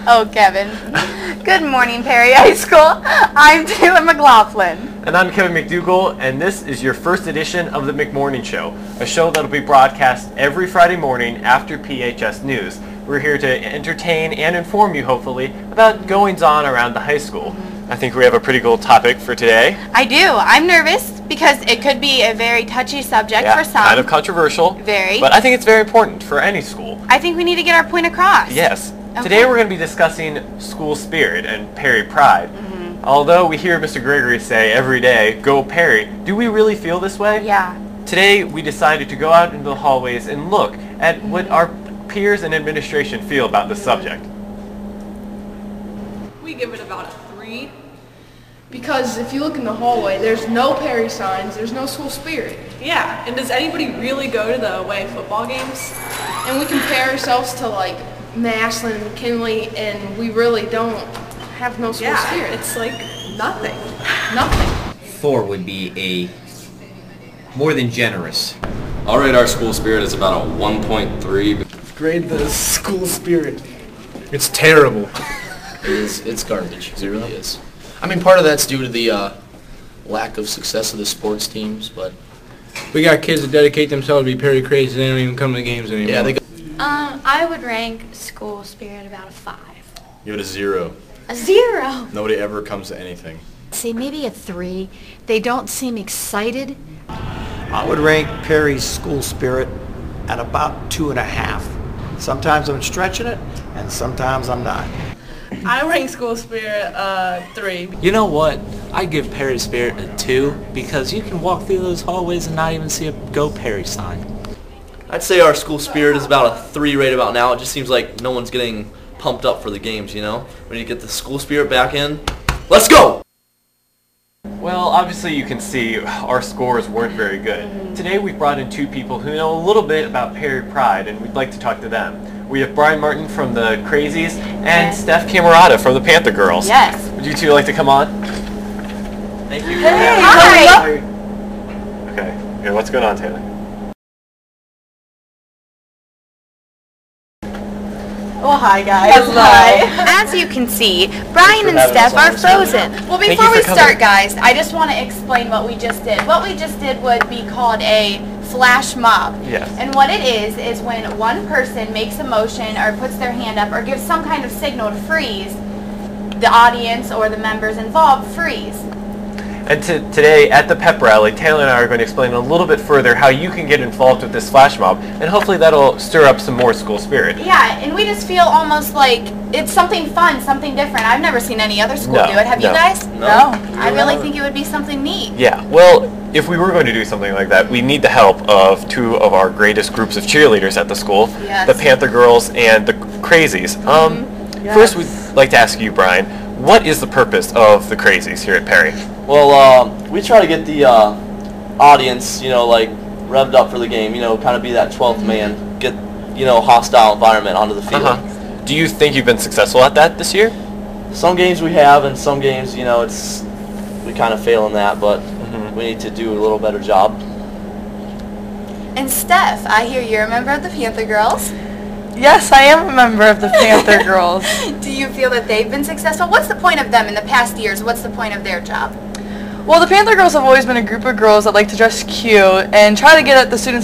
Oh, Kevin. Good morning, Perry High School. I'm Taylor McLaughlin. And I'm Kevin McDougall, and this is your first edition of the McMorning Show, a show that'll be broadcast every Friday morning after PHS News. We're here to entertain and inform you, hopefully, about goings-on around the high school. I think we have a pretty cool topic for today. I do. I'm nervous because it could be a very touchy subject for some. Kind of controversial. Very. But I think it's very important for any school. I think we need to get our point across. Yes. Okay. Today we're going to be discussing school spirit and Perry pride. Although we hear Mr. Gregory say every day, "Go Perry," do we really feel this way? Yeah. Today we decided to go out into the hallways and look at what our peers and administration feel about this subject. We give it about a 3. Because if you look in the hallway, there's no Perry signs, there's no school spirit. Yeah, and does anybody really go to the away football games? And we compare ourselves to like Massillon, Kinley, and we really don't have no school spirit. It's like nothing. Nothing. 4 would be a more than generous. I'll rate our school spirit as about a 1.3. Grade the school spirit. It's terrible. It's garbage. It really is. I mean, part of that's due to the lack of success of the sports teams, but We got kids that dedicate themselves to be Perry crazy. They don't even come to the games anymore. yeah, they go. I would rank school spirit about a 5. Give it a 0. A 0? Nobody ever comes to anything. See, maybe a 3. They don't seem excited. I would rank Perry's school spirit at about 2.5. Sometimes I'm stretching it, and sometimes I'm not. I rank school spirit 3. You know what? I give Perry Spirit a 2 because you can walk through those hallways and not even see a Go Perry sign. I'd say our school spirit is about a 3 right about now. It just seems like no one's getting pumped up for the games, you know? When you get the school spirit back in, let's go! Well, obviously you can see our scores weren't very good. Today we brought in 2 people who know a little bit about Perry pride, and we'd like to talk to them. We have Brian Martin from the Crazies and Steph Camerata from the Panther Girls. Yes. Would you 2 like to come on? Thank you. Hey, hi. Okay. Yeah, what's going on, Taylor? Well, hi, guys. Hi. As you can see, Brian and Steph are frozen. Well, before we start, guys, I just want to explain what we just did. What we just did would be called a flash mob. Yes. And what it is when one person makes a motion or puts their hand up or gives some kind of signal to freeze, the audience or the members involved freeze. And today at the pep rally, Taylor and I are going to explain a little bit further how you can get involved with this flash mob, and hopefully that'll stir up some more school spirit. Yeah, and we just feel almost like it's something fun, something different. I've never seen any other school do it. Have you guys? No. I really think it would be something neat. Yeah, well, if we were going to do something like that, we need the help of 2 of our greatest groups of cheerleaders at the school, Yes. the Panther Girls and the Crazies. First, we'd like to ask you, Brian, what is the purpose of the Crazies here at Perry? Well, we try to get the audience, you know, like, revved up for the game, you know, kind of be that 12th man, get, you know, hostile environment onto the field. Do you think you've been successful at that this year? Some games we have, and some games, you know, we kind of fail in that, but we need to do a little better job. And Steph, I hear you're a member of the Panther Girls. Yes, I am a member of the Panther Girls. Do you feel that they've been successful? What's the point of them in the past years? What's the point of their job? Well, the Panther Girls have always been a group of girls that like to dress cute and try to get the student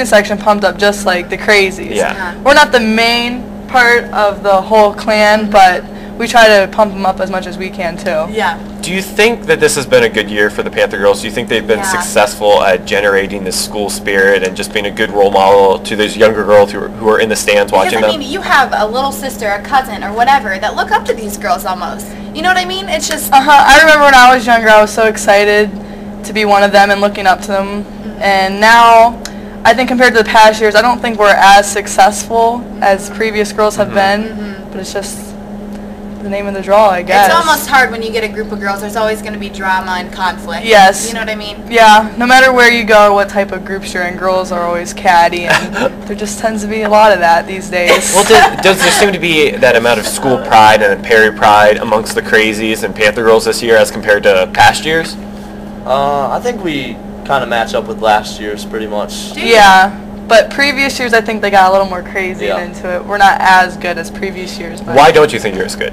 section pumped up just like the Crazies. Yeah. We're not the main part of the whole clan, but we try to pump them up as much as we can too. Yeah. Do you think that this has been a good year for the Panther Girls? Do you think they've been successful at generating this school spirit and just being a good role model to those younger girls who are in the stands watching them? I mean, you have a little sister, a cousin, or whatever that look up to these girls almost. You know what I mean? It's just... I remember when I was younger, I was so excited to be one of them and looking up to them. And now, I think compared to the past years, I don't think we're as successful as previous girls have been. But it's just the name of the draw, I guess. It's almost hard when you get a group of girls. There's always going to be drama and conflict. Yes. You know what I mean? Yeah. No matter where you go or what type of groups you're in, girls are always catty, and there just tends to be a lot of that these days. Well, does there seem to be that amount of school pride and Perry pride amongst the Crazies and Panther Girls this year as compared to past years? I think we kind of match up with last year's pretty much. Yeah. But previous years, I think they got a little more crazy into it. We're not as good as previous years. But why don't you think you're as good?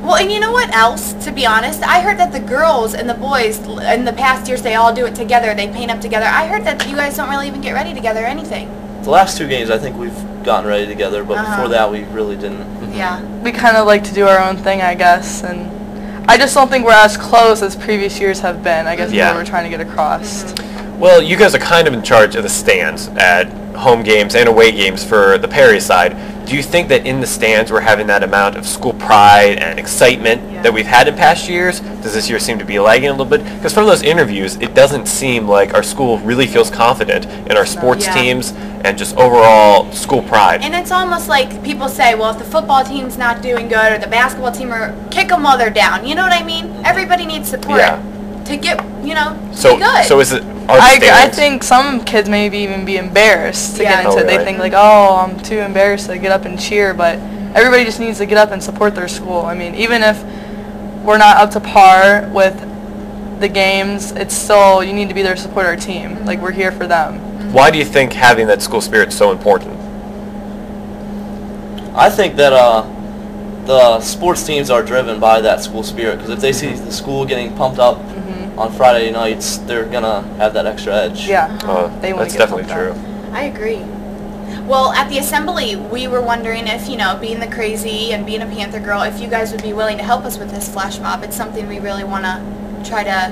Well, and you know what else, to be honest? I heard that the girls and the boys, in the past years, they all do it together. They paint up together. I heard that you guys don't really even get ready together or anything. The last 2 games, I think we've gotten ready together, but before that, we really didn't. Yeah. We kind of like to do our own thing, I guess, and I just don't think we're as close as previous years have been. I guess is what we're trying to get across. Well, you guys are kind of in charge of the stands at home games and away games for the Perry side. Do you think that in the stands we're having that amount of school pride and excitement that we've had in past years? Does this year seem to be lagging a little bit? Because from those interviews, it doesn't seem like our school really feels confident in our sports teams and just overall school pride. And it's almost like people say, well, if the football team's not doing good or the basketball team, kick them while they're down. You know what I mean? Everybody needs support to get, to be good. So is it... I think some kids maybe even be embarrassed to get into it. They think like, oh, I'm too embarrassed to get up and cheer, but everybody just needs to get up and support their school. I mean, even if we're not up to par with the games, it's still, you need to be there to support our team. Like, we're here for them. Why do you think having that school spirit is so important? I think that the sports teams are driven by that school spirit, because if they see the school getting pumped up on Friday nights, they're gonna have that extra edge. Yeah, that's definitely true. I agree. Well, at the assembly, we were wondering if, being the crazy and being a Panther girl, if you guys would be willing to help us with this flash mob. It's something we really want to try to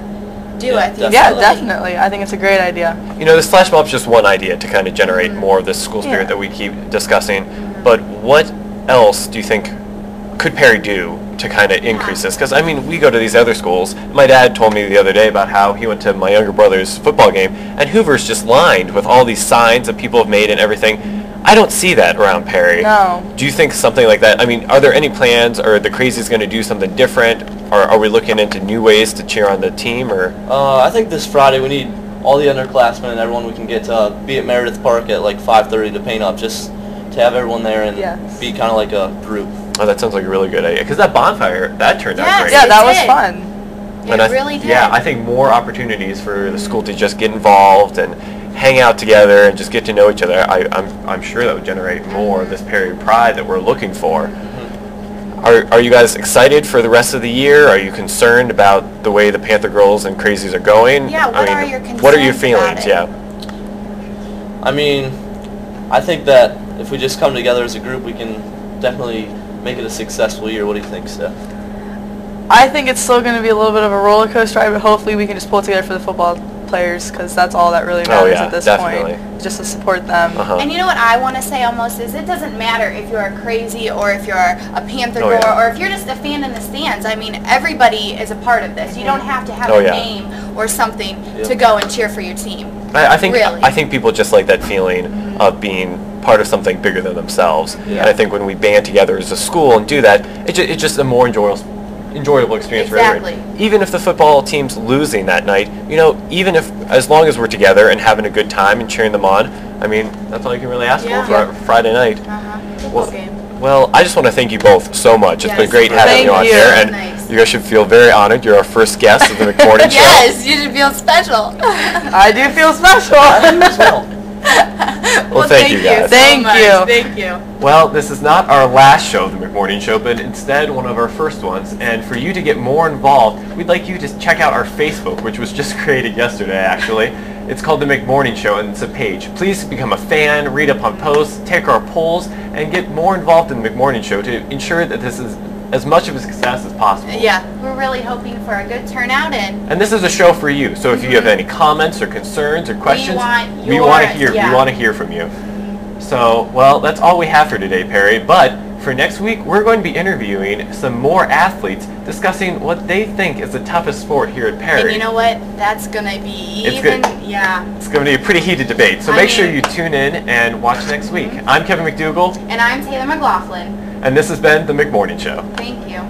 do at the assembly. Yeah, definitely. I think it's a great idea. This flash mob is just one idea to kind of generate more of this school spirit that we keep discussing. But what else do you think could Perry do to kind of increase this? Because, I mean, we go to these other schools. My dad told me the other day about how he went to my younger brother's football game, and Hoover's just lined with all these signs that people have made and everything. I don't see that around Perry. No. Do you think something like that, I mean, are there any plans, or are the Crazies going to do something different, or are we looking into new ways to cheer on the team, or? I think this Friday we need all the underclassmen and everyone we can get to be at Meredith Park at like 5:30 to paint up, just to have everyone there and be kind of like a group. Oh, that sounds like a really good idea. Because that bonfire, that turned out great. Yeah, that was fun. It really did. Yeah, I think more opportunities for the school to just get involved and hang out together and just get to know each other. I'm sure that would generate more of this Perry pride that we're looking for. Are you guys excited for the rest of the year? Are you concerned about the way the Panther girls and Crazies are going? Yeah, what are your concerns? What are your feelings? Yeah. I mean, I think that if we just come together as a group, we can definitely make it a successful year. What do you think, Steph? I think it's still going to be a little bit of a roller coaster ride, but hopefully we can just pull it together for the football players, because that's all that really matters at this point, just to support them. And you know what I want to say almost is it doesn't matter if you're a Crazy or if you're a Panther girl or if you're just a fan in the stands. I mean, everybody is a part of this. You don't have to have a name or something to go and cheer for your team. I think people just like that feeling of being part of something bigger than themselves. And I think when we band together as a school and do that, it's just a more enjoyable experience for everyone. Even if the football team's losing that night, even if, as long as we're together and having a good time and cheering them on, I mean, that's all you can really ask for a Friday night. Well, I just want to thank you both so much. It's been great having you on here, and you guys should feel very honored. You're our first guest of the McMorning Show. Yes, you should feel special. I do feel special. as well. Well, thank you guys. Thank you. Well, this is not our last show of the McMorning Show, but instead one of our first ones. And for you to get more involved, we'd like you to check out our Facebook, which was just created yesterday, actually. It's called The McMorning Show, and it's a page. Please become a fan, read up on posts, take our polls, and get more involved in The McMorning Show to ensure that this is as much of a success as possible. Yeah, we're really hoping for a good turnout, and this is a show for you. So if you have any comments or concerns or questions, we want to hear from you. So, well, that's all we have for today, Perry. But for next week, we're going to be interviewing some more athletes, discussing what they think is the toughest sport here at Perry. And you know what? That's going to be It's going to be a pretty heated debate. So make sure you tune in and watch next week. I'm Kevin McDougall. And I'm Taylor McLaughlin. And this has been The McMorning Show. Thank you.